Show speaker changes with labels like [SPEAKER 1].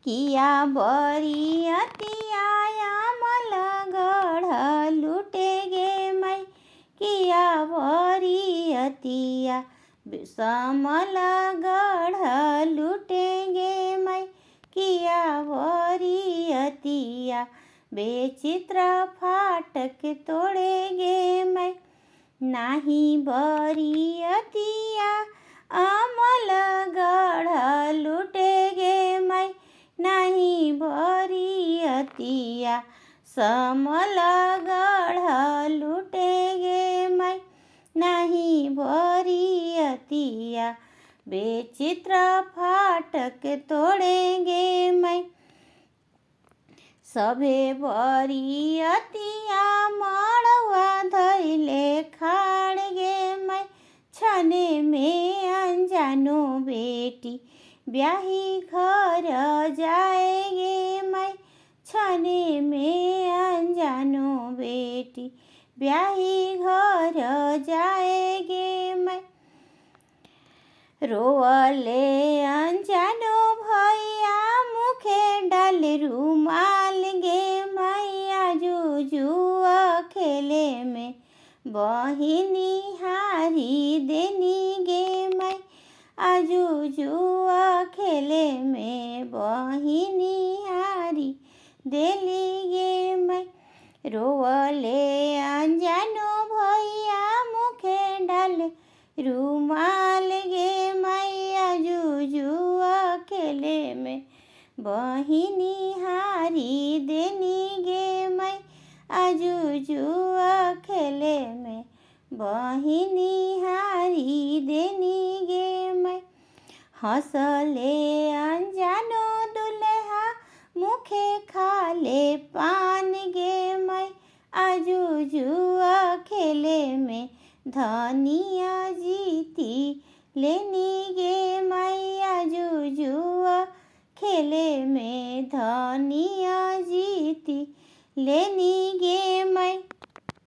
[SPEAKER 1] किया बरियती आया मलगढ़ लूटे गे मैं। किया बरियतिया समलगढ़ लूटेंगे मैं। किया बरियतिया बेचित्र फाटक तोड़ेंगे मैं। नाही बरियतिया अमलगढ़ लूटेंगे मैं। नहीं बरियतिया समलगढ़ लूटेंगे मैं। नहीं बरियतिया बेचित्र फाटक तोड़ेंगे मैं। सभे बरियतिया मड़वा धैले खाड़गे मैं। छने में अनजानो बेटी ब्याही घर जाएगे मैं। छने में अनजानो बेटी ब्याही घर जाएगे मैं। रोवले अनजानो भैया मुखे डाल रुमाल गे मैया। जुजुआ खेले में बहिनी हारी देनी गे मैं। जुजुआ खेले में बहिनी हारी देली गे मैं। रोवले अनजानो भैया मुखे डाल रुमाल गे मैया। जुजुआ खेले में बहिनी हारी देनी गे मैं। जुजुआ खेले में बहिनी हारी देनी गे मैं। हंसले अनजानो दुल्हा मुखे खाले पान गे मैं। जुजुआ खेले में धनिया जीती लेनी गे मैया। जुजुआ खेले में धनिया जीती लेनी गे मैं।